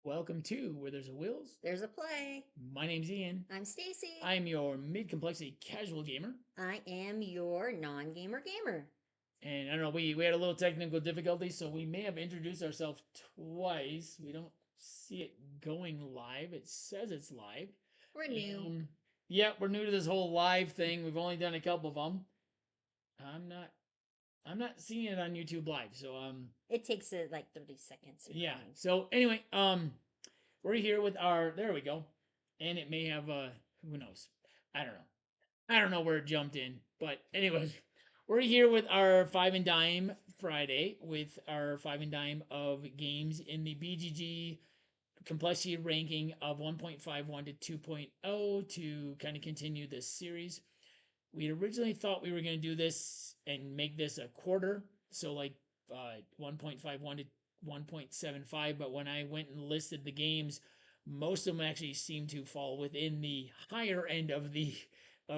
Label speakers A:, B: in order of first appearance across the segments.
A: Welcome to Where There's a Wills.
B: There's a play.
A: My name's Ian.
B: I'm Stacey.
A: I'm your mid-complexity casual gamer.
B: I am your non-gamer gamer.
A: And I don't know, we had a little technical difficulty, so we may have introduced ourselves twice. We don't see it going live. It says it's live.
B: We're new.
A: Yeah, we're new to this whole live thing. We've only done a couple of them. I'm not seeing it on YouTube live, so
B: It takes like 30 seconds.
A: yeah. So anyway, we're here with our there we go. And it may have who knows. I don't know. I don't know where it jumped in. But anyways, we're here with our Five and Dime Friday with our Five and Dime of games in the BGG complexity ranking of 1.51 to 2.0 to kind of continue this series. We originally thought we were going to do this and make this a quarter, so like 1.51 to 1.75. But when I went and listed the games, most of them actually seem to fall within the higher end of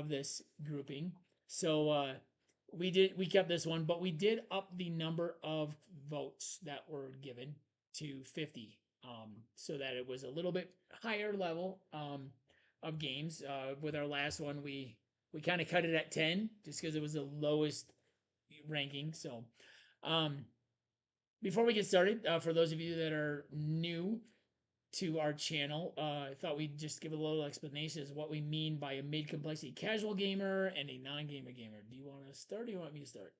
A: this grouping. So we kept this one, but we did up the number of votes that were given to 50, so that it was a little bit higher level of games. With our last one, we kind of cut it at 10 just because it was the lowest ranking. So, before we get started, for those of you that are new to our channel, I thought we'd just give a little explanation as what we mean by a mid-complexity casual gamer and a non-gamer gamer. Do you want to start or do you want me to start?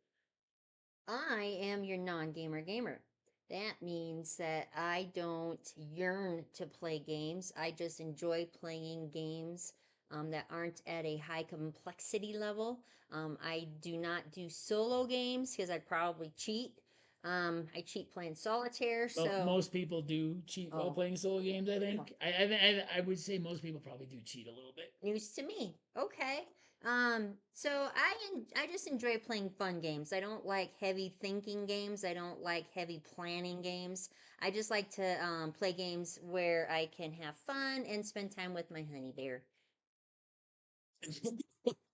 B: I am your non-gamer gamer. That means that I don't yearn to play games. I just enjoy playing games that aren't at a high complexity level. I do not do solo games because I'd probably cheat. I cheat playing solitaire,
A: Well,
B: so
A: most people do cheat while playing solo games. I think. I would say most people probably do cheat a little bit.
B: News to me. Okay. So I just enjoy playing fun games. I don't like heavy thinking games. I don't like heavy planning games. I just like to play games where I can have fun and spend time with my honey bear.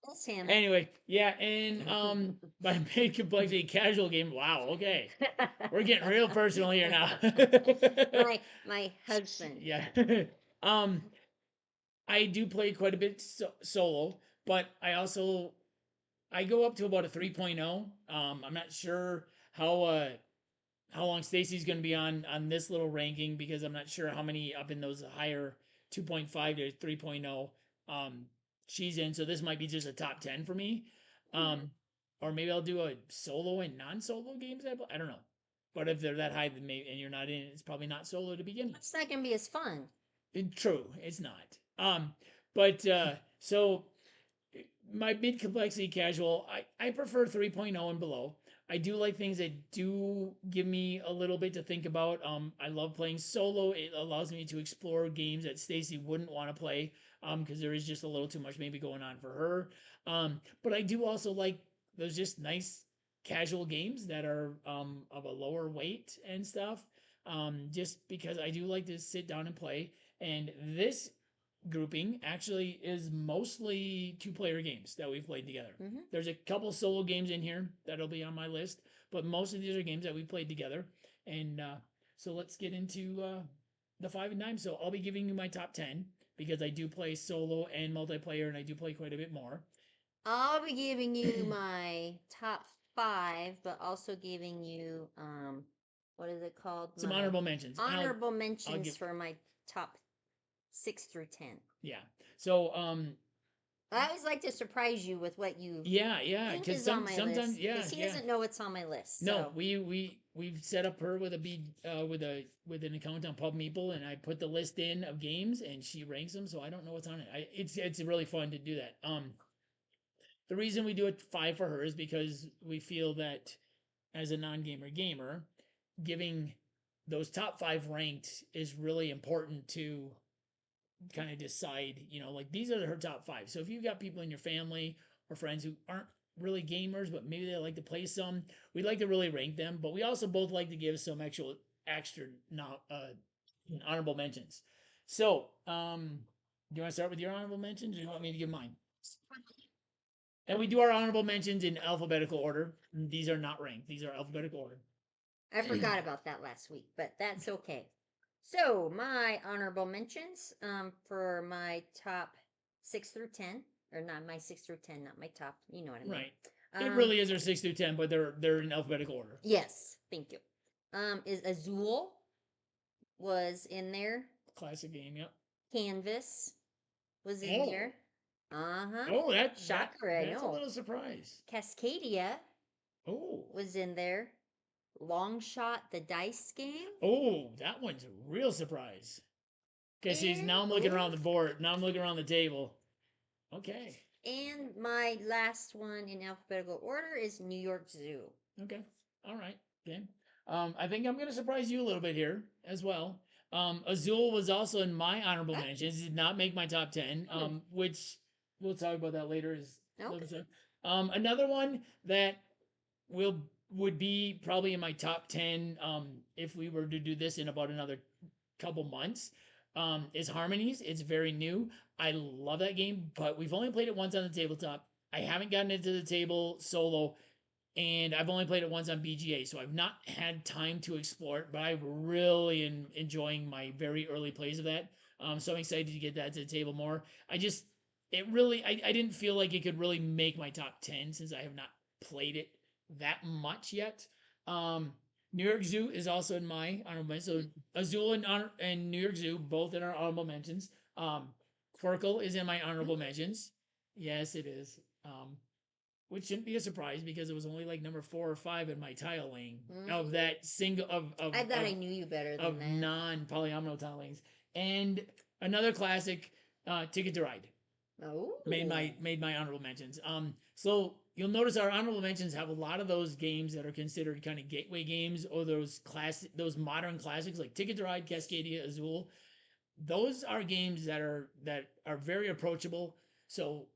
B: That's him.
A: Anyway, yeah, and by mid complexity casual game. Wow, okay, we're getting real personal here now.
B: my husband.
A: Yeah. um, I do play quite a bit solo, but I go up to about a 3.0. I'm not sure how long Stacy's going to be on this little ranking because I'm not sure how many up in those higher 2.5 to 3.0 she's in. So this might be just a top 10 for me. Or maybe I'll do a solo and non-solo games. I don't know. But if they're that high, then maybe, and you're not in, it's probably not solo to begin with.
B: It's not gonna be as fun.
A: True, it's not. But so my mid complexity casual, I prefer 3.0 and below. I do like things that do give me a little bit to think about. I love playing solo. It allows me to explore games that Stacy wouldn't want to play because there is just a little too much maybe going on for her. But I do also like those just nice casual games that are of a lower weight and stuff. Just because I do like to sit down and play. And this grouping actually is mostly two-player games that we've played together. There's a couple solo games in here that'll be on my list, but most of these are games that we played together. And so let's get into the Five and Dime. So I'll be giving you my top 10 because I do play solo and multiplayer, and I do play quite a bit more.
B: I'll be giving you my top 5, but also giving you what is it called?
A: Some honorable mentions.
B: Honorable mentions for my top 6 through 10.
A: Yeah. So
B: I always like to surprise you with what you
A: think
B: is on my
A: sometimes
B: list, because he doesn't know what's on my list. So.
A: No, we've set up her with with an account on Pub Meeple, and I put the list in of games, and she ranks them. So I don't know what's on it. It's really fun to do that. The reason we do it 5 for her is because we feel that as a non-gamer gamer, giving those top 5 ranked is really important to kind of decide, like these are her top 5. So if you've got people in your family or friends who aren't really gamers, but maybe they like to play some, we'd like to really rank them. But we also both like to give some extra honorable mentions. So, do you want to start with your honorable mentions, or do you want me to give mine? And we do our honorable mentions in alphabetical order. These are not ranked. These are alphabetical order.
B: I forgot about that last week, but that's okay. So my honorable mentions for my top 6 through 10, or not my 6 through 10, not my top. You know what I mean.
A: Right. It
B: Um,
A: really is our 6 through 10, but they're in alphabetical order.
B: yes, thank you. Is Azul was in there.
A: Classic game. Yep.
B: Canvas was in
A: Oh.
B: there. Uh huh.
A: Oh,
B: Shocker, I
A: that's a
B: know.
A: little surprise.
B: Cascadia
A: Oh.
B: was in there. Long Shot, the dice game.
A: Oh, that one's a real surprise. Okay, see,
B: And
A: now I'm looking around the board. Now I'm looking around the table. Okay.
B: and my last one in alphabetical order is New York Zoo.
A: Okay. All right. Okay. I think I'm going to surprise you a little bit here as well. Azul was also in my honorable
B: Ah,
A: mentions. Did not make my top 10,
B: hmm.
A: which we'll talk about that later. Is
B: Okay.
A: another one that will would be probably in my top 10 if we were to do this in about another couple months is Harmonies. It's very new. I love that game, but we've only played it once on the tabletop. I haven't gotten into the table solo, and I've only played it once on BGA, so I've not had time to explore it. But I'm really enjoying my very early plays of that. So I'm excited to get that to the table more. I just, it really, I didn't feel like it could really make my top 10 since I have not played it that much yet. Um, New York Zoo is also in my honorable mentions. So Azul and New York Zoo both in our honorable mentions. Quirkle is in my honorable mentions. Yes, it is. Which shouldn't be a surprise because it was only like number 4 or 5 in my tiling of
B: Mm.
A: that single
B: I thought I knew you better than
A: of
B: that.
A: non polyomino tilings. And another classic, Ticket to Ride
B: Oh.
A: made my honorable mentions. So you'll notice our honorable mentions have a lot of those games that are considered kind of gateway games, or those modern classics like Ticket to Ride, Cascadia, Azul. Those are games that are very approachable. So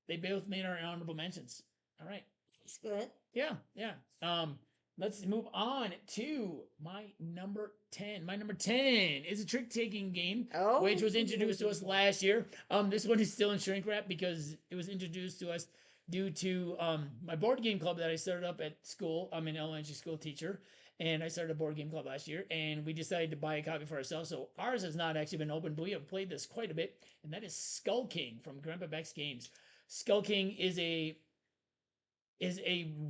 A: they both made our honorable mentions. All right.
B: It's good.
A: Yeah, yeah. Um, let's move on to my number 10. My number 10 is a trick taking game, which
B: Oh.
A: was introduced to us last year. This one is still in shrink wrap because it was introduced to us due to my board game club that I started up at school. I'm an elementary school teacher, and I started a board game club last year, and we decided to buy a copy for ourselves. So ours has not actually been opened, but we have played this quite a bit, and that is Skull King from Grandpa Beck's Games. Skull King is a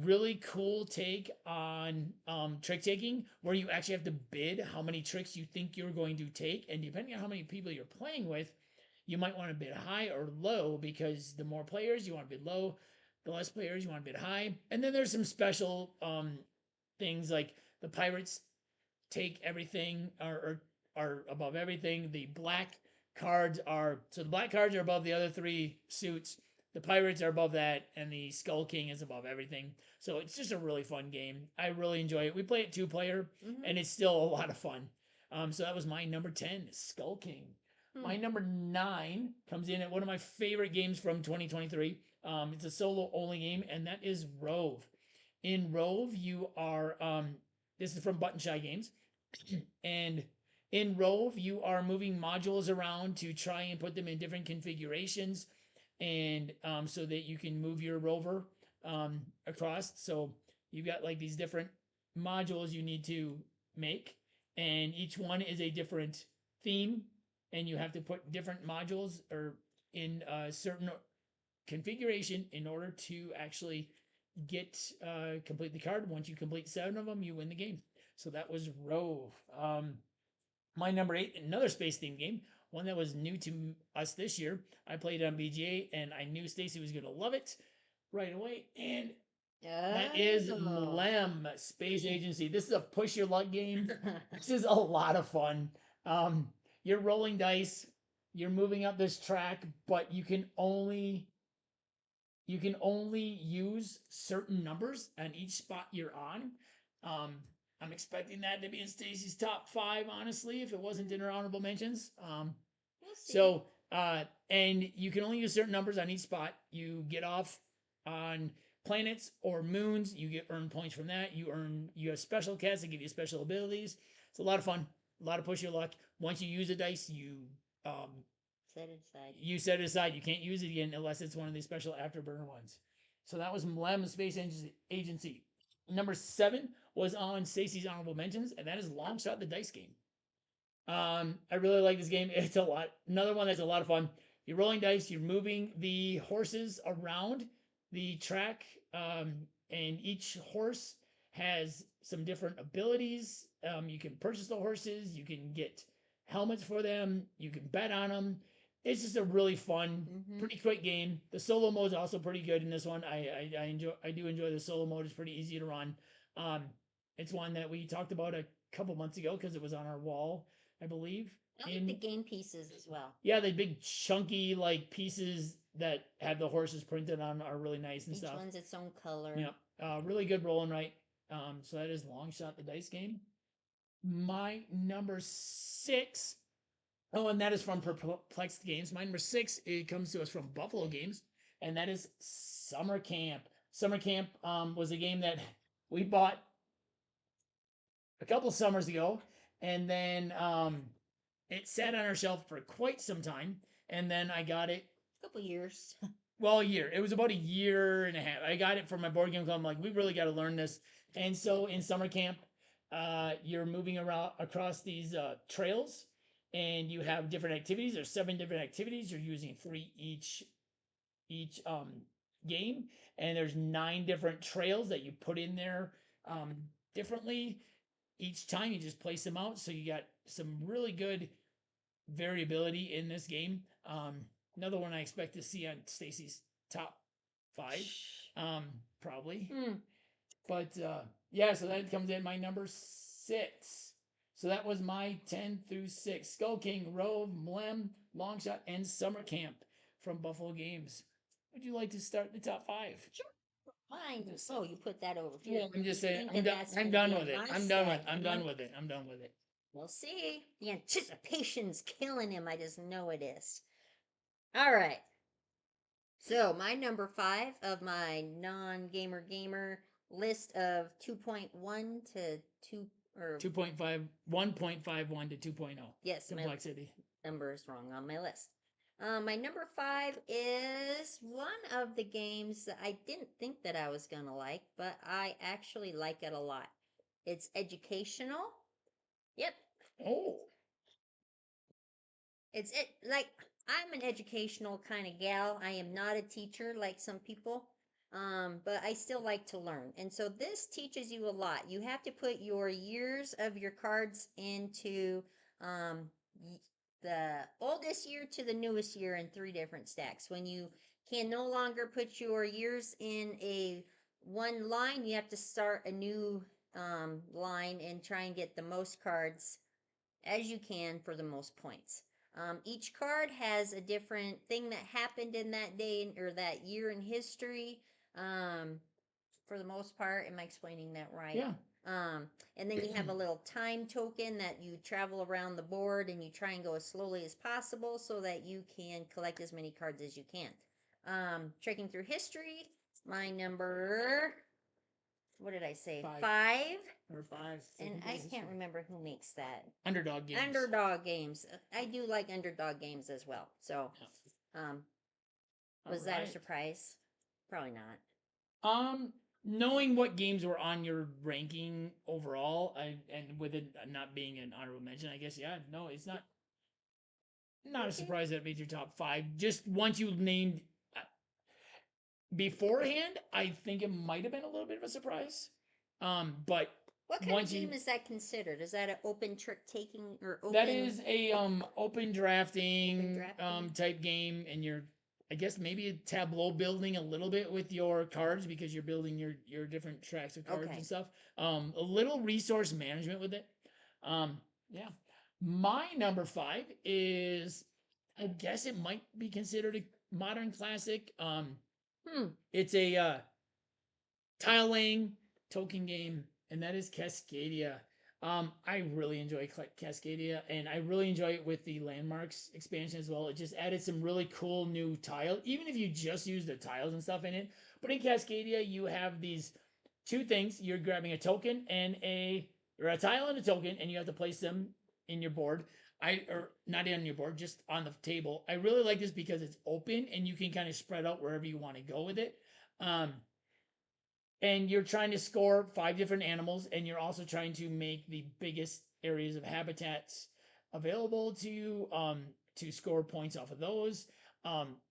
A: really cool take on trick taking, where you actually have to bid how many tricks you think you're going to take, and depending on how many people you're playing with, you might want to bid high or low, because the more players you want to bid low, the less players you want to bid high. And then there's some special things like the pirates take everything, or are above everything. The black cards are above the other 3 suits. The pirates are above that, and the Skull King is above everything. So it's just a really fun game. I really enjoy it. We play it 2 player,
B: Mm-hmm.
A: and it's still a lot of fun. So that was my number 10, Skull King.
B: Hmm.
A: My number 9 comes in at one of my favorite games from 2023. It's a solo only game, and that is Rove. In Rove, you are this is from Button Shy Games. And in Rove, you are moving modules around to try and put them in different configurations, and so that you can move your rover across. So you've got like these different modules you need to make, and each one is a different theme, and you have to put different modules or in a certain configuration in order to actually get complete the card. Once you complete 7 of them, you win the game. So that was Rove. My number 8, another space themed game, one that was new to us this year. I played it on BGA, and I knew Stacey was going to love it right away. And that is
B: Oh.
A: Mlem Space Agency. This is a push your luck game. This is a lot of fun. Um, you're rolling dice. You're moving up this track, but you can only use certain numbers on each spot you're on. Um, I'm expecting that to be in Stacey's top 5, honestly, if it wasn't in her honorable mentions.
B: We'll see.
A: So, and you can only use certain numbers on each spot. You get off on planets or moons. You get earn points from that. You have special cats that give you special abilities. It's a lot of fun. A lot of push your luck. Once you use a dice, um,
B: Set it aside.
A: you set it aside. You can't use it again unless it's one of these special afterburner ones. So that was Mlem Space Agency. Number 7 was on Stacey's honorable mentions, and that is Long Shot the Dice Game. I really like this game. It's a lot. Another one that's a lot of fun. You're rolling dice. You're moving the horses around the track, and each horse has some different abilities. You can purchase the horses. You can get helmets for them. You can bet on them. It's just a really fun,
B: Mm-hmm.
A: pretty quick game. The solo mode is also pretty good in this one. I enjoy. I do enjoy the solo mode. It's pretty easy to run. Um, it's one that we talked about a couple months ago because it was on our wall, I believe.
B: I like the
A: In
B: game pieces as well.
A: Yeah, the big chunky like pieces that have the horses printed on are really nice and
B: Each
A: stuff.
B: one's its own color.
A: Yeah, really good rolling right. So that is Long Shot the Dice Game. My number six. Oh, and that is from Perplexed Games. My number six, it comes to us from Buffalo Games, and that is Summer Camp. Summer Camp was a game that we bought a couple summers ago, and then it sat on our shelf for quite some time, and then I got it.
B: A couple years.
A: Well, a year. It was about a year and a half. I got it from my board game club. I'm like, we really got to learn this. And so in summer camp, you're moving around across these trails, and you have different activities. There's 7 different activities. You're using 3 each game, and there's 9 different trails that you put in there um, differently each time. You just place them out, so you got some really good variability in this game. Another one I expect to see on Stacey's top 5, probably.
B: Mm.
A: But yeah, so that comes in my number 6. So that was my 10 through 6. Skull King, Rove, Mlem, Longshot, and Summer Camp from Buffalo Games. Would you like to start the top 5?
B: Sure. Fine. Oh, you put that over here.
A: Well, I'm just saying,
B: Thinking that's
A: I'm
B: gonna
A: done
B: be
A: with it.
B: my
A: I'm done with.
B: stack,
A: I'm
B: huh?
A: done with it. I'm done with it.
B: We'll see. The anticipation's killing him. I just know it is. All right. So my number 5 of my non-gamer gamer list of 2.1 to 2 or
A: 2.5, 1.51 to 2.0.
B: yes, my
A: Complexity.
B: number is wrong on my list. My number 5 is one of the games that I didn't think that I was gonna like, but I actually like it a lot. It's educational. Yep,
A: Oh,
B: it's it like I'm an educational kind of gal. I am not a teacher like some people. But I still like to learn. And so this teaches you a lot. You have to put your years of your cards into um the oldest year to the newest year in 3 different stacks. When you can no longer put your years in a one line, you have to start a new line and try and get the most cards as you can for the most points. Each card has a different thing that happened in that day or that year in history. Um, for the most part, am I explaining that right?
A: yeah.
B: And then you have a little time token that you travel around the board and you try and go as slowly as possible so that you can collect as many cards as you can. Trekking through history, my number, what did I say?
A: 5.
B: 5.
A: Or 5.
B: And I can't remember who makes that.
A: Underdog Games.
B: Underdog games. I do like underdog games as well. So, was that a surprise? Probably not.
A: Knowing what games were on your ranking overall, and with it not being an honorable mention, I guess yeah, no, it's not a surprise that it made your top 5. Just once you named beforehand, I think it might have been a little bit of a surprise. But
B: what kind of game is that considered? Is that an open trick taking or open?
A: That is a open drafting, type game, and you're, I guess maybe a tableau building a little bit with your cards because you're building your different tracks of cards and stuff. A little resource management with it. Yeah. My number 5 is, I guess it might be considered a modern classic. It's a tile laying token game, and that is Cascadia. I really enjoy Cascadia, and I really enjoy it with the landmarks expansion as well. It just added some really cool new tiles, even if you just use the tiles and stuff in it. But in Cascadia, you have these 2 things. You're grabbing a token and or a tile and a token, and you have to place them in your board. Or not on your board, just on the table. I really like this because it's open and you can kind of spread out wherever you want to go with it. And you're trying to score 5 different animals, and you're also trying to make the biggest areas of habitats available to score points off of those.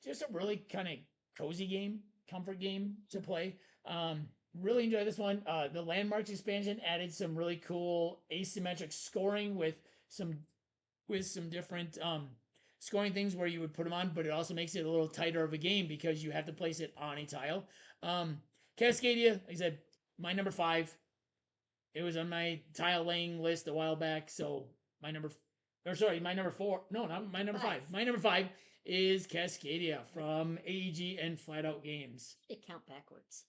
A: Just a really kind of cozy game, comfort game to play. Really enjoy this one. The Landmarks expansion added some really cool asymmetric scoring some with some different scoring things where you would put them on, but it also makes it a little tighter of a game because you have to place it on a tile. Um, Cascadia, like I said, my number 5. It was on my tile laying list a while back, so my number, or sorry, my number 4. No, not my number 5. My number 5 is Cascadia from AEG and Flat Out Games.
B: It count backwards.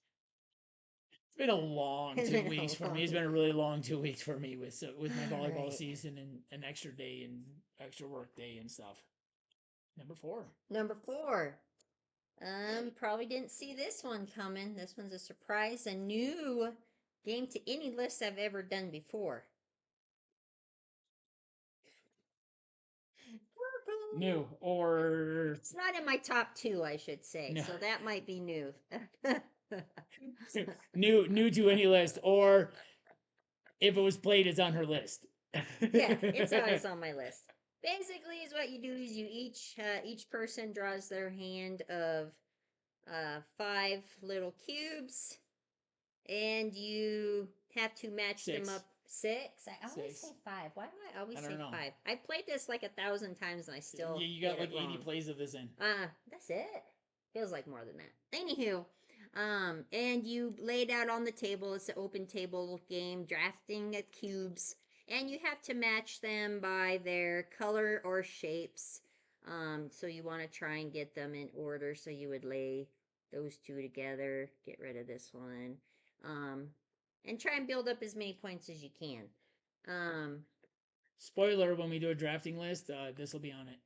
A: It's been a long 2 weeks for me. It's been a really long 2 weeks for me with my volleyball
B: Right.
A: season and an extra day and extra work day and stuff. Number 4.
B: Number 4. Probably didn't see this one coming. This one's a surprise, a new game to any list I've ever done before.
A: New or
B: It's not in my top 2, I should say.
A: No.
B: So that might be new.
A: new to any list, or if it was played, it's on her list.
B: Yeah, it's always on my list. Basically, is what you do is you each person draws their hand of 5 little cubes, and you have to match them
A: 6.
B: up. 6. I always
A: 6.
B: say 5. Why do I always
A: I
B: say
A: don't know.
B: 5? I played this like 1,000 times and I still
A: Yeah, you got
B: get
A: like
B: it
A: 80
B: wrong.
A: plays of this in.
B: That's it. Feels like more than that. Anywho, and you lay it out on the table. It's an open table game, drafting at cubes, and you have to match them by their color or shapes. So you want to try and get them in order. So you would lay those 2 together, get rid of this one, and try and build up as many points as you can.
A: Spoiler: when we do a drafting list, this will be on it.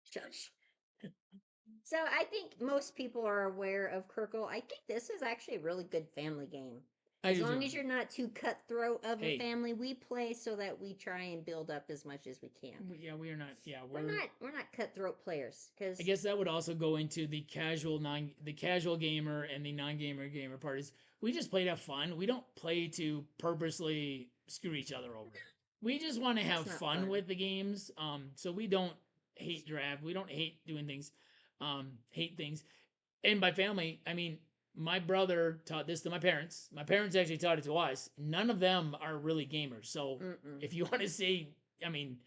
B: Shush. So I think most people are aware of Kirkle. I think this is actually a really good family game. As long as you're not too cutthroat of a family, we play so that we try and build up as much as we can.
A: Yeah, we are not. Yeah,
B: we're not cutthroat players. Because
A: I guess that would also go into the casual gamer and the non-gamer part. Is we just play to have fun. We don't play to purposely screw each other over. We just want to have fun with the games. So we don't hate draft. We don't hate doing things. Hate things. And by family, I mean my brother taught this to my parents. My parents actually taught it to us. None of them are really gamers. So if you want to say, I mean,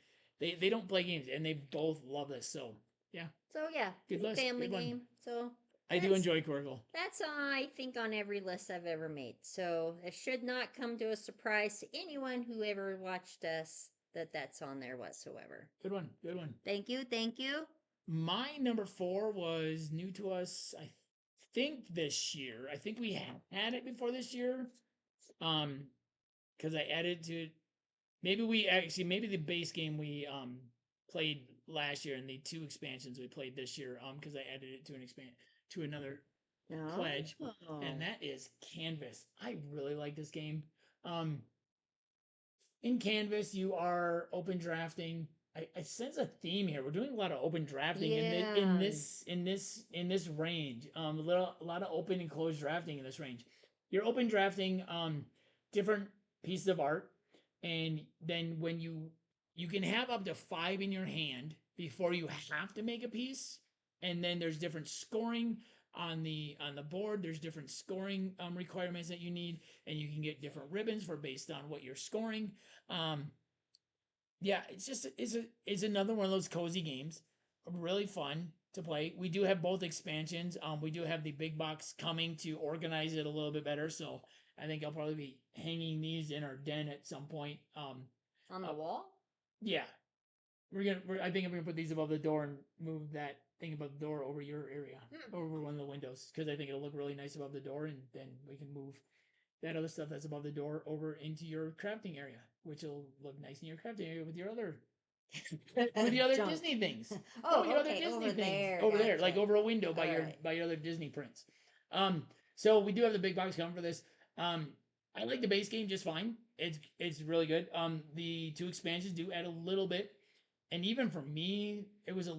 A: they don't play games and they both love this. So yeah.
B: So yeah,
A: good list.
B: family game. So
A: I do enjoy Quirkle.
B: That's I think on every list I've ever made. So it should not come to a surprise to anyone who ever watched us that that's on there whatsoever.
A: Good one. Good one.
B: Thank you. Thank you.
A: My number 4 was new to us, I think this year. I think we had it before this year. Because I added to maybe the base game we played last year and the 2 expansions we played this year because I added it to another pledge, and that is Canvas. I really like this game. In Canvas, you are open drafting. I sense a theme here. We're doing a lot of open drafting in this range. A lot of open and closed drafting in this range. You're open drafting different pieces of art, and then when you can have up to 5 in your hand before you have to make a piece, and then there's different scoring on the board. There's different scoring requirements that you need, and you can get different ribbons for based on what you're scoring. Yeah, it's another one of those cozy games. Really fun to play. We do have both expansions. We do have the big box coming to organize it a little bit better. So I think I'll probably be hanging these in our den at some point.
B: On the wall?
A: Yeah, I think I'm gonna put these above the door and move that thing above the door over your area, over one of the windows, because I think it'll look really nice above the door, and then we can move that other stuff that's above the door over into your crafting area, which will look nice in your crafting area with your other with the other Disney things. Your other Disney
B: over
A: things
B: there,
A: over there,
B: gotcha.
A: like over a window by your other Disney prints. So we do have the big box coming for this. I like the base game just fine. It's really good. The 2 expansions do add a little bit, and even for me, it was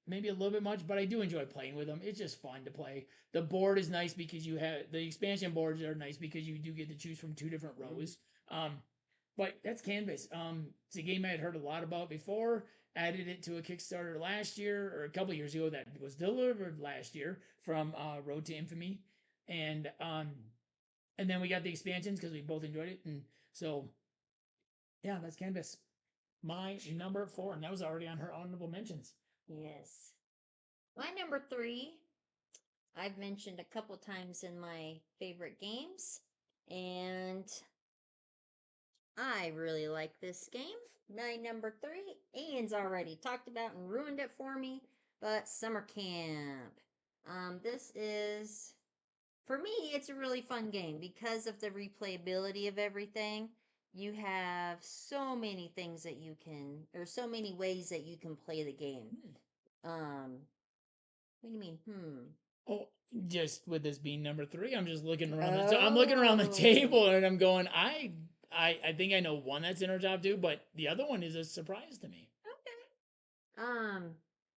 A: maybe a little bit much, but I do enjoy playing with them. It's just fun to play. The board is nice because you have the expansion boards are nice because you do get to choose from 2 different rows. But that's Canvas. It's a game I had heard a lot about before. Added it to a Kickstarter last year or a couple years ago that was delivered last year from Road to Infamy, and then we got the expansions because we both enjoyed it, and so yeah, that's Canvas. My number four, and that was already on her honorable mentions.
B: Yes. My number three, I've mentioned a couple times in my favorite games, and I really like this game. My number three, Ian's already talked about and ruined it for me, but Summer Camp. This is, for me, it's a really fun game because of the replayability of everything. You have so many things that you can, or so many ways that you can play the game. What do you mean?
A: Oh, just with this being number three, I'm just looking around I'm looking around the
B: Oh,
A: table and I'm going, I think I know one that's in our top two, but the other one is a surprise to me.
B: okay.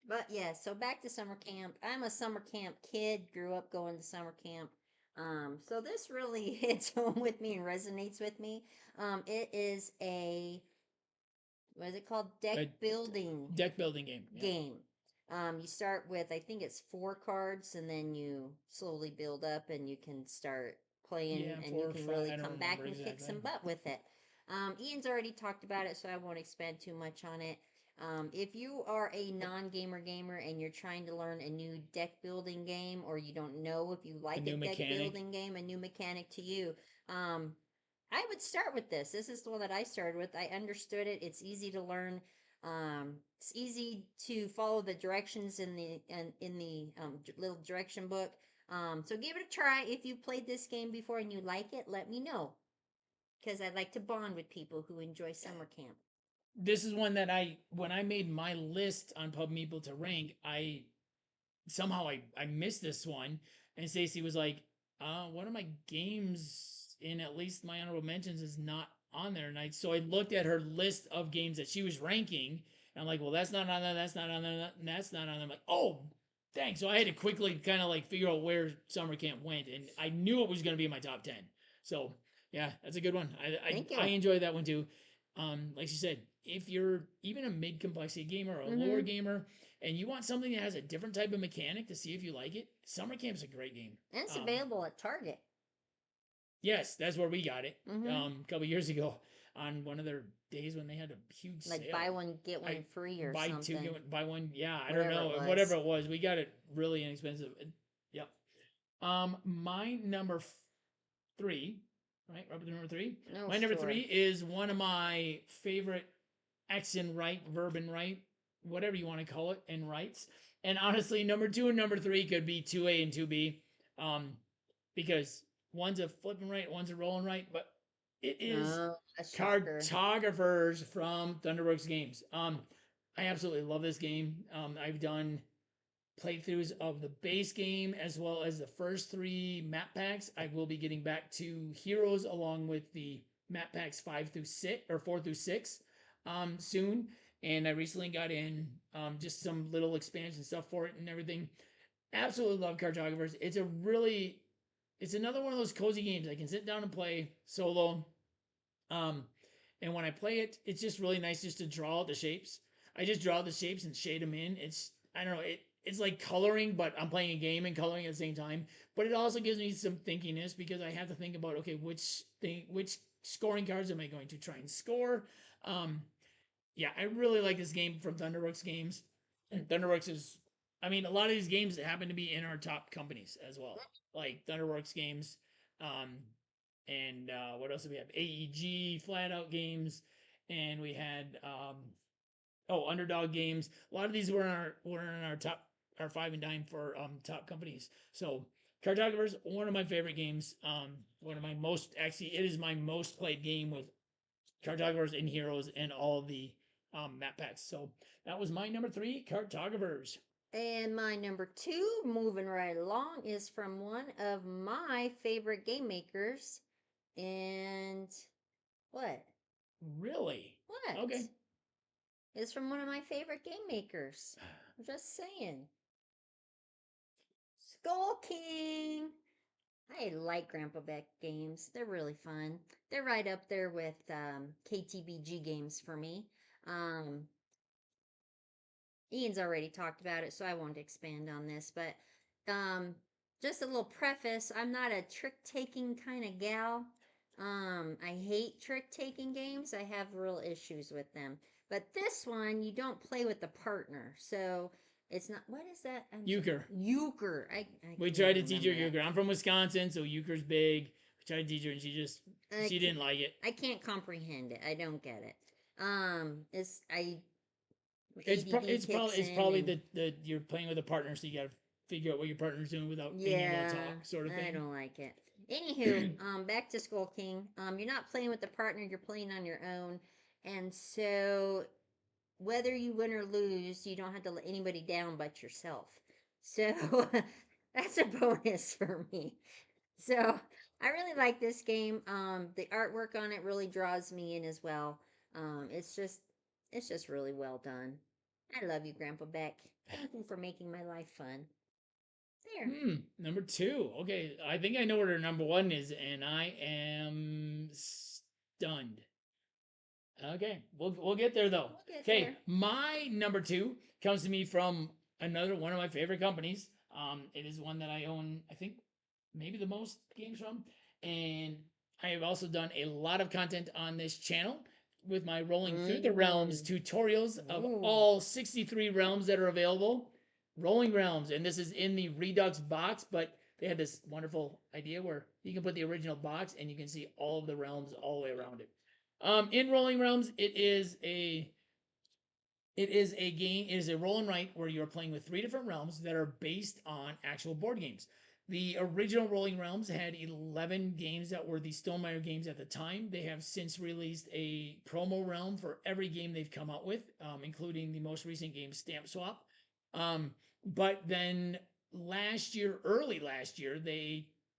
B: But yeah, so back to summer camp. I'm a summer camp kid, grew up going to summer camp. So this really hits home with me and resonates with me. It is a, what is it called? Deck
A: A
B: building
A: deck building game. Yeah.
B: game. You start with, I think it's 4 cards, and then you slowly build up, and you can start playing,
A: Yeah,
B: and you
A: four or
B: can
A: five.
B: really
A: I don't
B: come back
A: remember
B: and kick
A: exactly.
B: some butt with it. Ian's already talked about it, so I won't expand too much on it. If you are a non-gamer gamer and you're trying to learn a new deck building game, or you don't know if you
A: A
B: like a
A: new
B: deck
A: mechanic.
B: building game, a new mechanic to you, I would start with this. This is the one that I started with. I understood it. It's easy to learn. It's easy to follow the directions in the little direction book. So give it a try. If you played this game before and you like it, let me know because I'd like to bond with people who enjoy summer camp.
A: This is one that when I made my list on Pub Meeple to rank, I missed this one, and Stacey was like, one of my games in at least my honorable mentions is not on there." And so I looked at her list of games that she was ranking, and I'm like, "Well, that's not on there. That's not on there. That's not on there." I'm like, "Oh, thanks." So I had to quickly kind of like figure out where summer camp went, and I knew it was going to be in my top 10. So yeah, that's a good one.
B: Thank
A: I
B: you.
A: enjoyed that one too. Like she said, if you're even a mid complexity gamer or a lower
B: Mm-hmm.
A: gamer, and you want something that has a different type of mechanic to see if you like it, Summer Camp's a great game.
B: And it's
A: Um,
B: available at Target.
A: yes, that's where we got it
B: Mm-hmm.
A: a couple years ago on one of their days when they had a huge
B: Like
A: sale.
B: buy one get
A: I
B: one free or
A: buy two
B: something.
A: get one, buy one. Yeah, I don't
B: Whatever it
A: know,
B: was.
A: whatever it was, we got it really inexpensive. Yep. My number three, right? Up to number three.
B: No,
A: My number three
B: sure.
A: is one of my favorite X and right, verb and right, whatever you want to call it, and rights. And honestly, number two and number three could be 2A and 2B, um, because one's a flipping right, one's a rolling right, but it is
B: Oh, a shocker.
A: Cartographers from Thunderworks Games. I absolutely love this game. I've done playthroughs of the base game as well as the first three map packs. I will be getting back to Heroes along with the map packs 5 through 6 or 4 through 6 soon. And I recently got in just some little expansion stuff for it and everything. Absolutely love Cartographers. It's another one of those cozy games I can sit down and play solo. Um, and when I play it, it's just really nice just to draw out the shapes. I just draw the shapes and shade them in. I don't know, it's like coloring, but I'm playing a game and coloring at the same time. But it also gives me some thinkiness because I have to think about, okay, which scoring cards am I going to try and score? Um, yeah, I really like this game from Thunderworks Games. And Thunderworks is, I mean, a lot of these games happen to be in our top companies as well, like Thunderworks Games, um, and what else do we have? AEG, Flat Out Games, and we had Underdog Games. A lot of these were in our top, our five and dime for top companies. So Cartographers, one of my favorite games. One of my most actually, it is my most played game with Cartographers and Heroes and all the map packs. So that was my number three, Cartographers.
B: And my number two, moving right along, is from one of my favorite game makers. And what?
A: Really?
B: What?
A: Okay.
B: It's from one of my favorite game makers. I'm just saying. Skull King. I like Grandpa Beck games. They're really fun. They're right up there with KTBG games for me. Um, Ian's already talked about it, so I won't expand on this. But um, just a little preface: I'm not a trick-taking kind of gal. I hate trick-taking games. I have real issues with them. But this one, you don't play with the partner, so it's not. What is that? I'm sorry.
A: Euchre.
B: Euchre. I
A: We
B: can
A: tried
B: never
A: to teach her
B: remember that.
A: euchre. I'm from Wisconsin, so euchre's big. We tried to teach her, and
B: I
A: she
B: can't,
A: didn't like it.
B: I can't comprehend it. I don't get it. It's I ADD
A: It's
B: kicks in
A: probably
B: and
A: the you're playing with a partner, so you got to figure out what your partner's doing without being able to
B: yeah,
A: talk, sort of
B: I
A: thing.
B: don't like it. Anywho, back to Skull King. You're not playing with the partner, you're playing on your own. And so whether you win or lose, you don't have to let anybody down but yourself. So that's a bonus for me. So I really like this game. The artwork on it really draws me in as well. It's just really well done. I love you, Grandpa Beck. Thank you for making my life fun. There.
A: Number two. Okay, I think I know what her number one is, and I am stunned. Okay, we'll get there though.
B: We'll get
A: Okay,
B: there.
A: my number two comes to me from another one of my favorite companies. It is one that I own, I think, maybe the most games from, and I have also done a lot of content on this channel with my rolling through the realms
B: Mm.
A: tutorials of
B: Ooh.
A: all 63 realms that are available. Rolling realms, and this is in the Redux box, but they had this wonderful idea where you can put the original box and you can see all of the realms all the way around it. In Rolling Realms, it is a game. It is a roll and write where you're playing with three different realms that are based on actual board games. The original Rolling Realms had 11 games that were the Stonemaier games at the time. They have since released a promo realm for every game they've come out with, including the most recent game, Stamp Swap. But then early last year,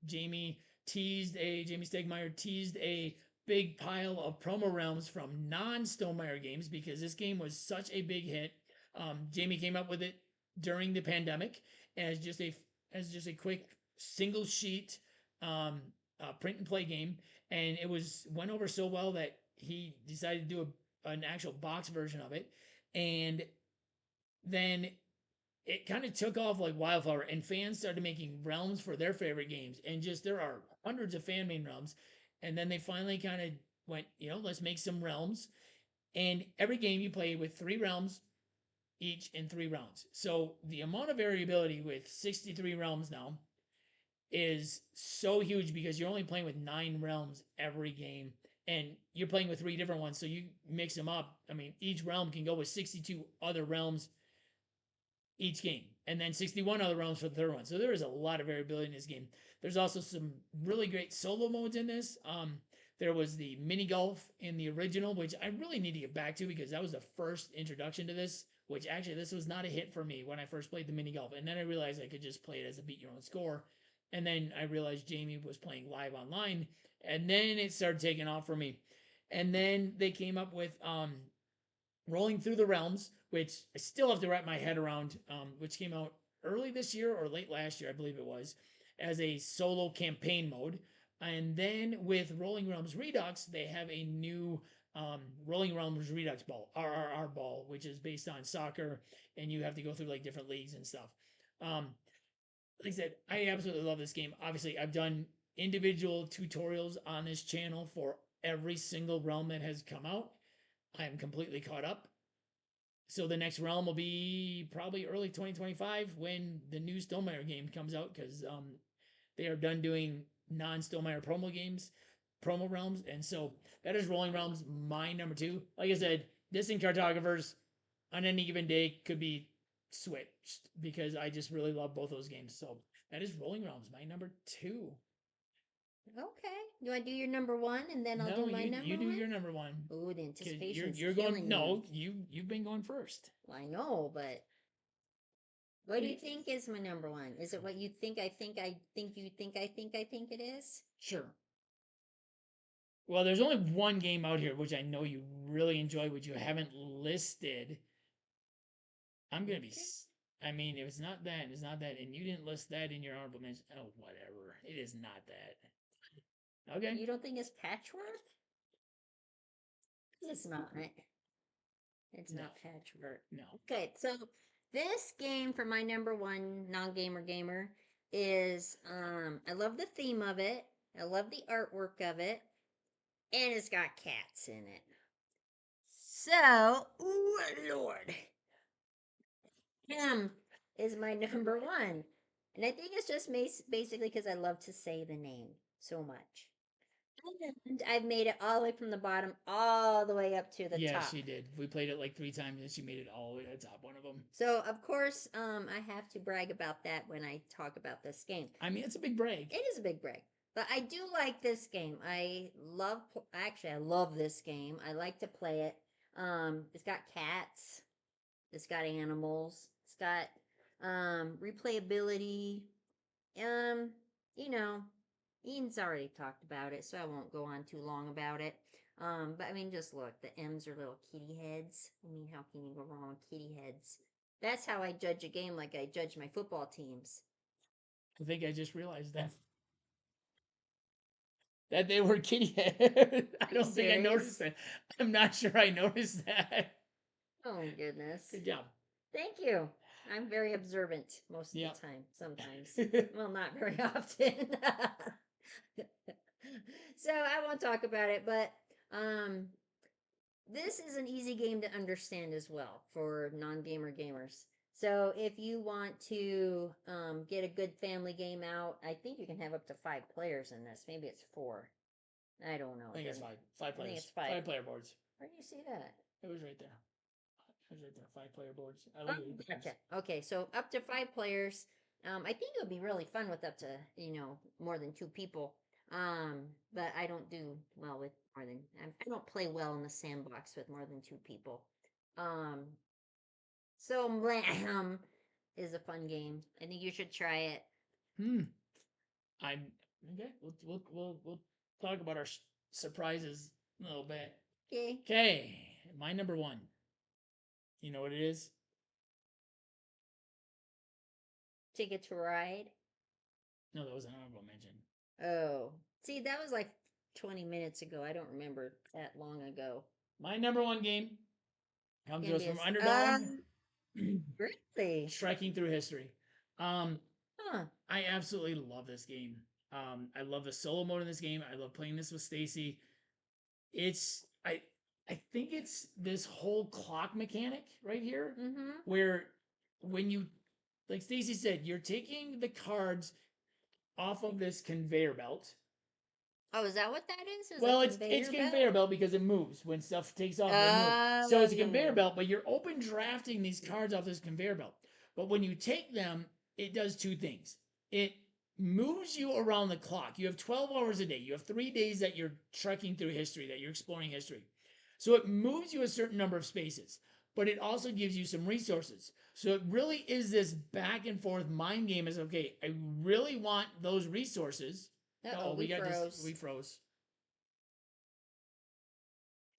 A: Jamie Stegmaier teased a big pile of promo realms from non-Stonemaier games because this game was such a big hit. Jamie came up with it during the pandemic as just a quick single sheet print and play game, and it went over so well that he decided to do an actual box version of it, and then it kind of took off like wildfire, and fans started making realms for their favorite games, and just there are hundreds of fan made realms, and then they finally kind of went, let's make some realms, and every game you play with three realms each in 3 rounds. So the amount of variability with 63 realms now is so huge because you're only playing with 9 realms every game, and you're playing with 3 different ones, so you mix them up. I mean, each realm can go with 62 other realms each game, and then 61 other rounds for the third one. So there is a lot of variability in this game. There's also some really great solo modes in this. There was the mini golf in the original, which I really need to get back to because that was the first introduction to this. Which actually, this was not a hit for me when I first played the mini golf, and then I realized I could just play it as a beat your own score. And then I realized Jamie was playing live online, and then it started taking off for me. And then they came up with Rolling Through the Realms, which I still have to wrap my head around, which came out early this year or late last year, I believe it was, as a solo campaign mode. And then with Rolling Realms Redux, they have a new Rolling Realms Redux ball, RRR ball, which is based on soccer, and you have to go through like different leagues and stuff. Um, like I said, I absolutely love this game. Obviously, I've done individual tutorials on this channel for every single realm that has come out. I am completely caught up. So the next realm will be probably early 2025 when the new Stonemaier game comes out because they are done doing non-Stonemaier promo realms, and so that is Rolling Realms, my number two. Like I said, this and Cartographers on any given day could be switched because I just really love both those games. So that is Rolling Realms, my number two.
B: Okay. You want to do your number one and then I'll do
A: No,
B: my
A: you
B: number
A: do
B: one?
A: your number one
B: Oh, the
A: because
B: anticipation's
A: you're going.
B: killing me.
A: No, you've been going first.
B: Well, I know, but what do you think is my number one? Is it what you think I think you think I think it is?
A: Sure. Well, there's only one game out here which I know you really enjoy, which you haven't listed. I'm gonna be
B: Okay.
A: I mean, if it's not that, it's not that, and you didn't list that in your honorable mention. Oh, whatever. It is not that. Okay.
B: You don't think it's patchwork? It's not. It's
A: No.
B: not patchwork.
A: No.
B: Okay, so this game for my number one non-gamer gamer is I love the theme of it. I love the artwork of it. And it's got cats in it. So, ooh Lord. Him is my number one. And I think it's just basically because I love to say the name so much. And I've made it all the way from the bottom all the way up to the
A: Yeah,
B: top.
A: she did. We played it like 3 times, and she made it all the way to the top. One of them.
B: So of course, I have to brag about that when I talk about this game.
A: I mean, it's a big brag.
B: It is a big brag, but I do like this game. Actually, I love this game. I like to play it. It's got cats. It's got animals. It's got replayability. Um, you know, Ian's already talked about it, so I won't go on too long about it. But I mean, just look, the M's are little kitty heads. I mean, how can you go wrong with kitty heads? That's how I judge a game, like I judge my football teams.
A: I think I just realized that they were kitty head. I
B: Are you
A: don't think I noticed
B: serious?
A: that. I'm not sure I noticed that.
B: Oh my goodness.
A: Good job.
B: Thank you. I'm very observant most of
A: Yep.
B: the time. Sometimes. Well, not very often. So I won't talk about it, but um this is an easy game to understand as well for non-gamer gamers. So if you want to get a good family game out, I think you can have up to 5 players in this. Maybe it's 4. I don't know.
A: I think it's five. Five
B: I think
A: players.
B: it's 5.
A: 5 player boards.
B: Where do you see that?
A: It was right there. It was right there. 5 player boards. I
B: Oh,
A: like it.
B: gotcha. Okay, so up to 5 players. I think it would be really fun with up to more than 2 people. But I don't do well with more than I don't play well in the sandbox with more than 2 people. Um, so Blam is a fun game. I think you should try it.
A: Hmm. I'm okay. We'll talk about our surprises a little bit.
B: Okay,
A: Okay, my number one. You know what it is?
B: Ticket to Ride.
A: No, that was an honorable mention.
B: Oh, see, that was like 20 minutes ago. I don't remember that long ago.
A: My number one game comes to
B: Gonna
A: us
B: be
A: from
B: a
A: Underdog.
B: really?
A: Trekking through history. Um,
B: Huh.
A: I absolutely love this game. I love the solo mode in this game. I love playing this with Stacy. It's I think it's this whole clock mechanic right here,
B: Mm-hmm.
A: where when you, like Stacy said, you're taking the cards off of this conveyor belt.
B: Oh, is that what that is? Is a
A: Well, it's
B: conveyor belt?
A: conveyor belt because it moves when stuff takes off. It moves. So
B: Oh,
A: it's a
B: yeah,
A: conveyor
B: yeah.
A: belt, but you're open drafting these cards off this conveyor belt. But when you take them, it does 2 things. It moves you around the clock. You have 12 hours a day. You have 3 days that you're trekking through history, that you're exploring history. So it moves you a certain number of spaces, but it also gives you some resources. So it really is this back and forth mind game. Is okay. I really want those resources.
B: Uh-oh, we froze.
A: We froze.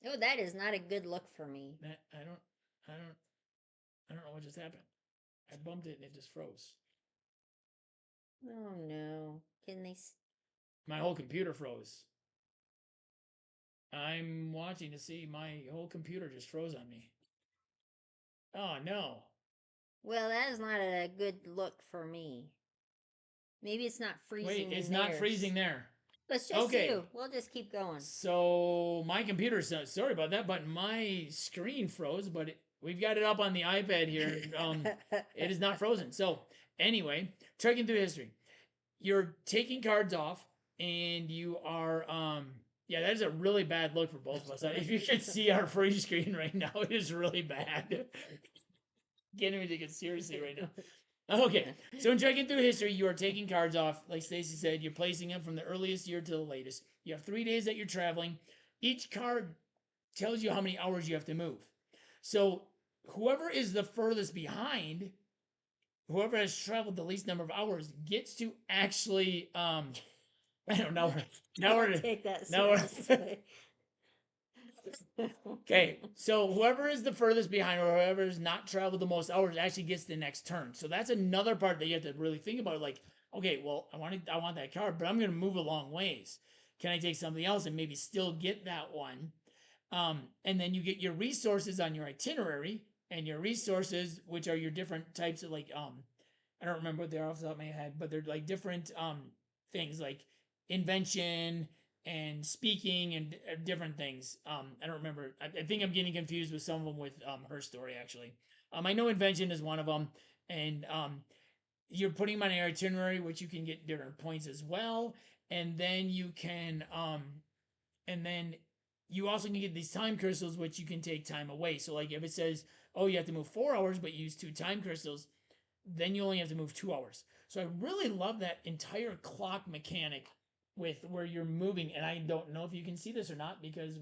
B: Oh, that is not a good look for me.
A: That I don't I don't know what just happened. I bumped it and it just froze.
B: Oh, no. Can they...
A: My whole computer froze. I'm watching to see my whole computer just froze on me. Oh no.
B: Well, that is not a good look for me. Maybe it's not freezing
A: Wait,
B: in
A: it's not
B: theirs.
A: freezing there.
B: Let's just
A: Okay.
B: see. We'll just keep going.
A: So my computer, sorry about that, but my screen froze, but we've got it up on the iPad here. It is not frozen. So anyway, trekking through history. You're taking cards off and you are yeah, that is a really bad look for both of us. If you could see our free screen right now, it is really bad. Can't even take it seriously right now. Okay, so in trekking through history, you are taking cards off. Like Stacy said, you're placing them from the earliest year to the latest. You have 3 days that you're traveling. Each card tells you how many hours you have to move. So whoever is the furthest behind, whoever has traveled the least number of hours, gets to actually I don't know. Now we're
B: Take that
A: now we're
B: seriously.
A: Okay, so whoever is the furthest behind or whoever has not traveled the most hours actually gets the next turn. So that's another part that you have to really think about. Like, okay, well, I want that card, but I'm going to move a long ways. Can I take something else and maybe still get that one? And then you get your resources on your itinerary, and your resources, which are your different types of like I don't remember what they're off the top of my head, but they're like different things like invention and speaking and different things. I don't remember. I think I'm getting confused with some of them with her story actually. I know invention is one of them, and you're putting them on your itinerary, which you can get different points as well, and then you can and then you also can get these time crystals, which you can take time away. So like if it says, oh, you have to move 4 hours, but you use 2 time crystals, then you only have to move 2 hours. So I really love that entire clock mechanic with where you're moving. And I don't know if you can see this or not because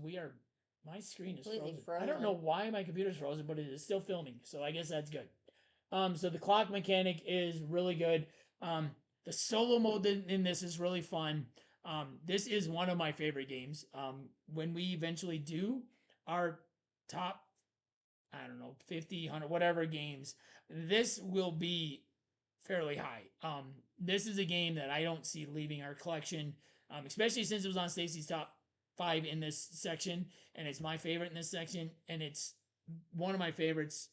A: my screen is
B: Completely
A: frozen. I don't know
B: frozen.
A: why my computer's frozen, but it is still filming. So I guess that's good. So the clock mechanic is really good. The solo mode in this is really fun. This is one of my favorite games. When we eventually do our top, I don't know, 50, 100, whatever games, this will be fairly high. This is a game that I don't see leaving our collection, especially since it was on Stacey's top 5 in this section, and it's my favorite in this section, and it's one of my favorites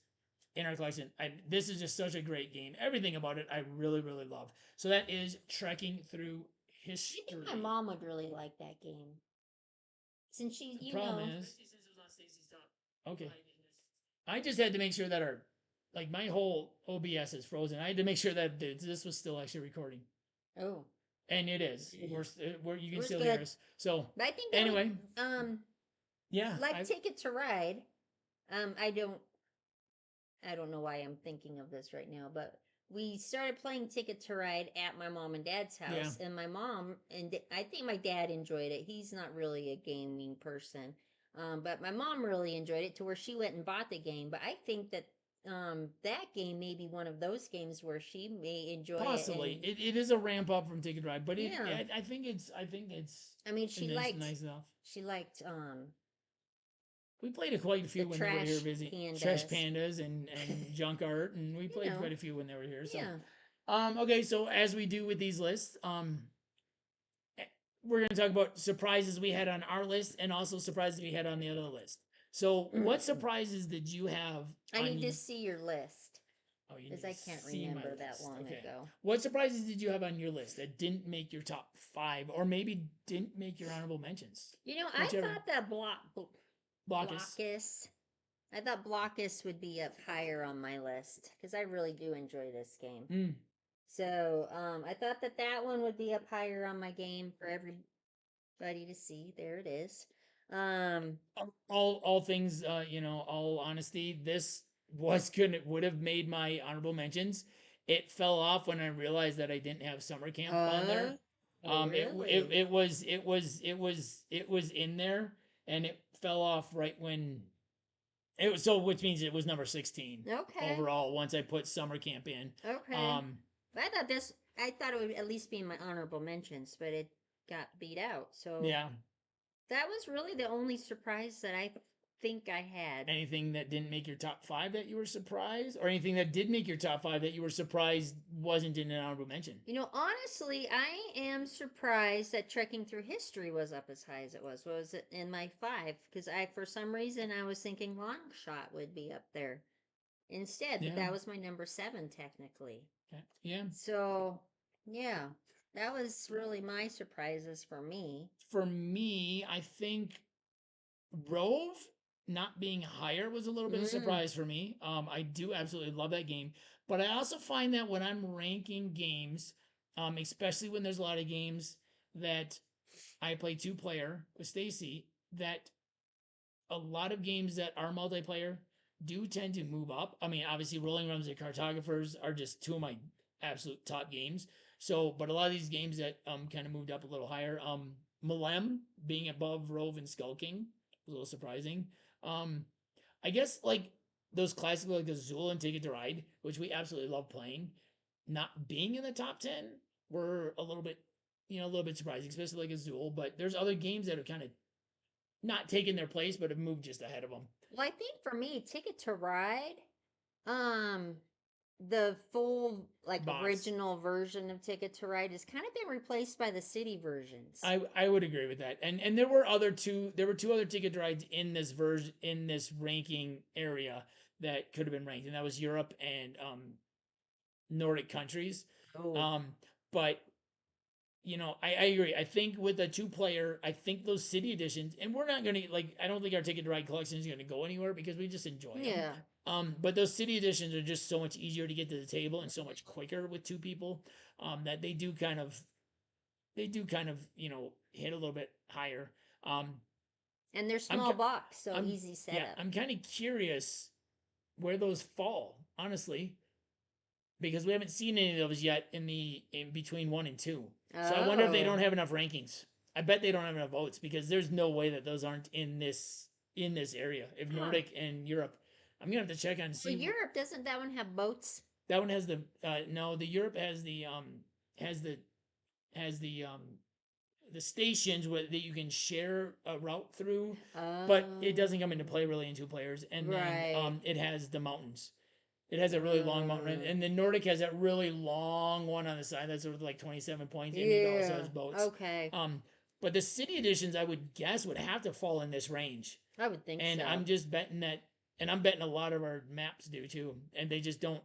A: in our collection. This is just such a great game. Everything about it, I really, really love. So that is Trekking Through
B: I think
A: History.
B: my mom would really like that game. Since
A: The problem is, okay, I just had to make sure that like my whole OBS is frozen. I had to make sure that this was still actually recording,
B: Oh,
A: and it is. You
B: it
A: can
B: was
A: still hear
B: good.
A: us. So
B: But I think that
A: anyway,
B: would
A: yeah,
B: like Ticket to Ride. Um, I don't I don't know why I'm thinking of this right now, but we started playing Ticket to Ride at my mom and dad's
A: yeah,
B: house, and my mom and I think my dad enjoyed it. He's not really a gaming person, but my mom really enjoyed it to where she went and bought the game. But I think that that game may be one of those games where she may enjoy it,
A: possibly.
B: and
A: It is a ramp up from Ticket Ride, but
B: yeah,
A: I think it's
B: I mean
A: nice enough.
B: she liked
A: We played quite a
B: the
A: few when they were here
B: Trash
A: visiting. Trash
B: Pandas,
A: Pandas and Junk Art, and we
B: you
A: played
B: know,
A: quite a few when they were here. So,
B: yeah.
A: okay, so as we do with these lists, we're going to talk about surprises we had on our list and also surprises we had on the other list. So, what surprises did you have
B: I
A: on
B: need to
A: you?
B: see your list
A: Oh, you
B: because
A: need
B: I
A: to
B: can't
A: see my
B: remember that
A: list.
B: long
A: Okay.
B: ago.
A: What surprises did you have on your list that didn't make your top 5 or maybe didn't make your honorable mentions?
B: You know, I
A: Whichever.
B: thought that
A: Blockus.
B: Blockus, I thought Blockus would be up higher on my list because I really do enjoy this game.
A: Mm.
B: So I thought that that one would be up higher on my game for everybody to see. There it is. Um,
A: All things all honesty, this would have made my honorable mentions. It fell off when I realized that I didn't have summer camp on there.
B: oh, really?
A: It was in there, and it fell off right when it was, so which means it was number 16
B: Okay.
A: overall once I put summer camp in.
B: Okay.
A: um
B: I thought it would at least be in my honorable mentions, but it got beat out. So
A: yeah.
B: that was really the only surprise that I think I had.
A: Anything that didn't make your top 5 that you were surprised, or anything that did make your top 5 that you were surprised wasn't in an honorable mention?
B: You know, honestly, I am surprised that Trekking Through History was up as high as it was. Was it in my 5? Because for some reason, I was thinking Long Shot would be up there instead, but
A: Yeah.
B: that was my number 7 technically.
A: Okay. Yeah.
B: So, yeah, that was really my surprises for me.
A: For me, I think Rove not being higher was a little bit of a
B: Mm.
A: surprise for me. I do absolutely love that game, but I also find that when I'm ranking games, especially when there's a lot of games that I play 2 player with Stacy, that a lot of games that are multiplayer do tend to move up. I mean, obviously, Rolling Realms and Cartographers are just 2 of my absolute top games. So, but a lot of these games that kind of moved up a little higher, Malem being above Rove and Skull King was a little surprising. Um, I guess like those classic like Azul and Ticket to Ride, which we absolutely love playing, not being in the top 10 were a little bit, a little bit surprising, especially like Azul. But there's other games that are kind of not taken their place, but have moved just ahead of them.
B: Well, I think for me, Ticket to Ride, um, the full like
A: Box.
B: original version of Ticket to Ride has kind of been replaced by the city versions.
A: I would agree with that. And there were two other ticket rides in this version in this ranking area that could have been ranked, and that was Europe and Nordic countries.
B: Oh,
A: Um, but I agree. I think with a two-player, I think those city editions, and we're not gonna like. I don't think our ticket to ride collection is gonna go anywhere because we just enjoy them.
B: yeah.
A: But those city editions are just so much easier to get to the table and so much quicker with two people. That they do kind of hit a little bit higher. Um,
B: And they're
A: I'm
B: small box, so
A: I'm
B: easy
A: yeah,
B: setup.
A: I'm kind of curious where those fall, honestly, because we haven't seen any of those yet in between 1 and 2. So I wonder if they don't
B: Oh.
A: have enough rankings. I bet they don't have enough votes because there's no way that those aren't in this area. If
B: Huh.
A: Nordic and Europe, I'm gonna have to check on
B: Well,
A: see
B: Europe, doesn't that one have boats?
A: that one has the no the Europe has the has the stations that you can share a route through, but it doesn't come into play
B: Oh.
A: really in two players. And then
B: Right.
A: it has the mountains. It has a really long mountain,
B: Uh,
A: and the Nordic has that really long one on the side that's sort of like 27 points, and it also
B: yeah.
A: has boats.
B: Okay.
A: Um, but the city editions, I would guess, would have to fall in this range,
B: I would think
A: and
B: so.
A: I'm just betting that, and I'm betting a lot of our maps do too, and they just don't,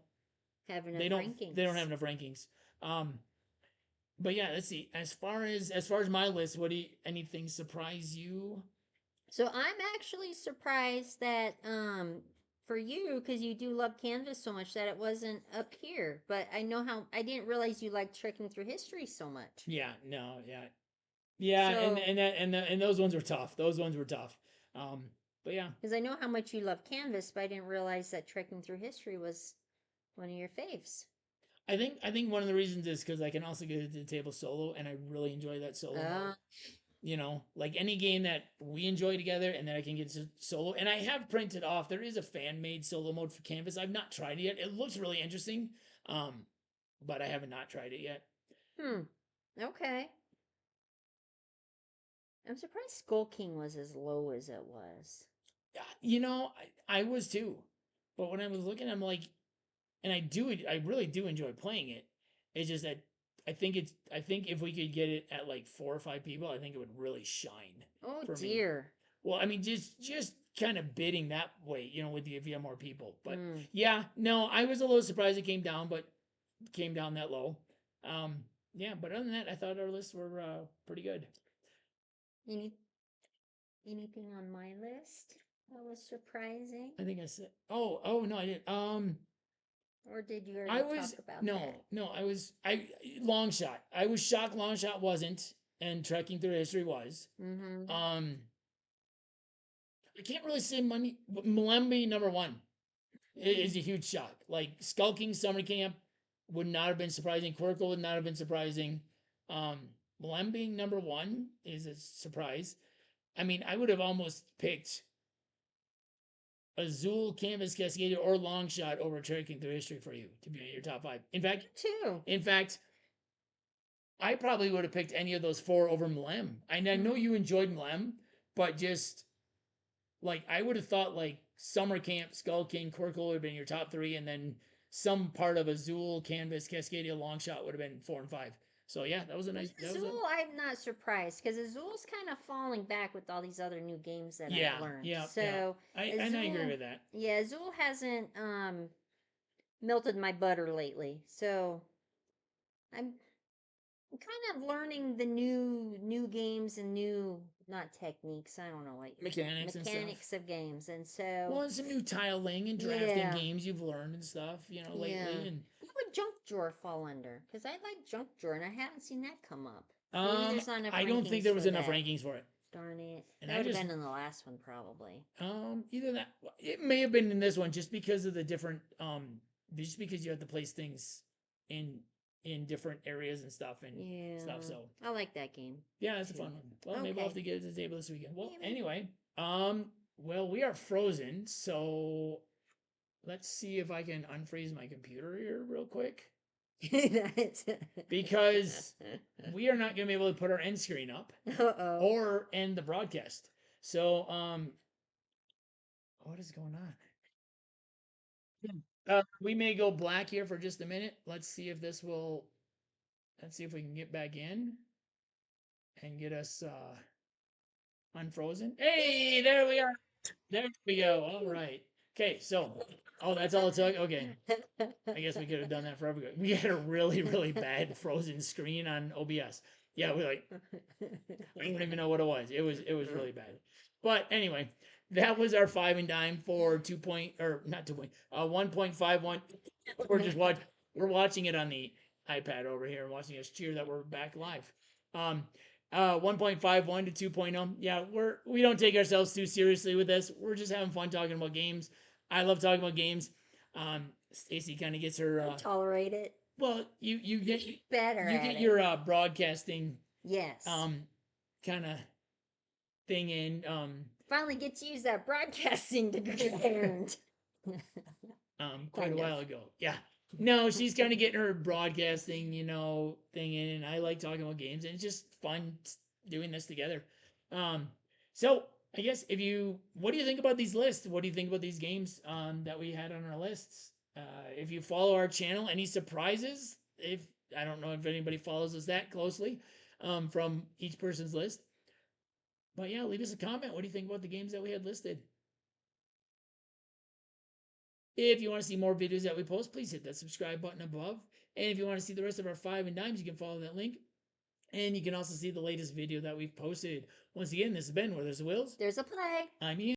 B: Have enough
A: they don't have
B: rankings.
A: enough rankings. Um, but yeah, let's see. As far as my list, what do you, anything surprise you?
B: So I'm actually surprised that for you, because you do love Canvas so much, that it wasn't up here. But I didn't realize you liked trekking through history so much.
A: Yeah, no, yeah, yeah, and
B: So,
A: and that and those ones were tough. Those ones were tough. Um, but yeah,
B: because I know how much you love Canvas, but I didn't realize that trekking through history was one of your faves.
A: I think one of the reasons is because I can also get to the table solo, and I really enjoy that solo mode.
B: Uh,
A: Like any game that we enjoy together, and then I can get to solo. And I have printed off. There is a fan made solo mode for Canvas. I've not tried it yet. It looks really interesting, um, but I haven't not tried it yet.
B: hmm. Okay. I'm surprised Skull King was as low as it was.
A: I was too, but when I was looking, I'm like, and I really do enjoy playing it. It's just that I think if we could get it at like 4 or 5 people, I think it would really shine
B: Oh
A: for me.
B: dear.
A: Well, I mean, just kind of bidding that way, with the if you have more people. But
B: Hmm.
A: yeah, no, I was a little surprised it came down, but came down that low. Um, yeah, but other than that, I thought our lists were pretty good.
B: Any anything on my list that was surprising?
A: I think I said, oh no, I didn't.
B: Or did you
A: I
B: already
A: was
B: talk about that?
A: no, I long shot. I was shocked long shot wasn't, and trekking through history was.
B: Mm-hmm.
A: Um, I can't really say money, but Malembe number one is a huge shock. Like skulking summer camp would not have been surprising. Quirkle would not have been surprising. Um, Malembe number one is a surprise. I mean, I would have almost picked Azul, Canvas, Cascadia, or Longshot over trekking through history for you to be in your top five. In fact,
B: Too.
A: in fact, I probably would have picked any of those four over Mlem. And I know
B: Mm-hmm.
A: you enjoyed Mlem, but just like I would have thought like Summer Camp, Skull King, Quirkle would have been your top three, and then some part of Azul, Canvas, Cascadia, Longshot would have been 4 and 5. So yeah, that was a
B: With
A: nice. That was a
B: Azul, I'm not surprised because Azul's kind of falling back with all these other new games that I've
A: yeah,
B: learned.
A: yeah, yeah.
B: So
A: I agree
B: Azul,
A: with that.
B: yeah, Azul hasn't melted my butter lately. So I'm kind of learning the new games and new not techniques. I don't know what
A: Mechanics and stuff.
B: mechanics of games, and so
A: Well, and some new tiling and drafting
B: yeah,
A: games you've learned and stuff,
B: yeah.
A: lately. And
B: What would junk drawer fall under? Because I like junk drawer, and I haven't seen that come up. Maybe there's not enough
A: I don't think
B: rankings
A: there was
B: for
A: enough
B: that.
A: rankings for it.
B: Darn it.
A: And
B: That
A: I
B: would have
A: just
B: been in the last one, probably.
A: either that it may have been in this one just because of the different just because you have to place things in different areas and stuff and stuff.
B: Yeah.
A: So
B: I like that game
A: yeah, it's a
B: too.
A: fun one. Well, maybe we'll have
B: Okay.
A: to get it to the table this weekend. Well,
B: Maybe.
A: anyway, well, we are frozen, so let's see if I can unfreeze my computer here real quick because we are not going to be able to put our end screen up
B: Uh-oh.
A: or end the broadcast. So, what is going on? We may go black here for just a minute. Let's see if this will. Let's see if we can get back in and get us unfrozen. Hey, there we are. There we go. All right. Okay, so, oh, that's all it took. Okay, I guess we could have done that forever ago. We had a really, really bad frozen screen on OBS. Yeah, we like I don't even know what it was. It was really bad. But anyway, that was our five and dime for 2 point or not 2 point 1.51. We're just watch we're watching it on the iPad over here and watching us cheer that we're back live. Um 1.51 to 2.0. Yeah, we don't take ourselves too seriously with this. We're just having fun talking about games. I love talking about games. Stacy kind of gets her
B: Tolerate it.
A: well, you get
B: Better
A: you
B: at
A: get
B: it.
A: your broadcasting
B: Yes.
A: kind of thing in
B: Finally get to use that broadcasting degree earned.
A: quite a
B: Kind of.
A: while ago. Yeah. No, she's kind of getting her broadcasting, thing in, and I like talking about games, and it's just fun doing this together. Um, so I guess what do you think about these lists? What do you think about these games that we had on our lists? If you follow our channel, any surprises? If I don't know if anybody follows us that closely, from each person's list, but yeah, leave us a comment. What do you think about the games that we had listed? If you want to see more videos that we post, please hit that subscribe button above. And if you want to see the rest of our five and dimes, you can follow that link. And you can also see the latest video that we've posted. Once again, this has been Where There's Wills.
B: There's a play.
A: I'm Ian.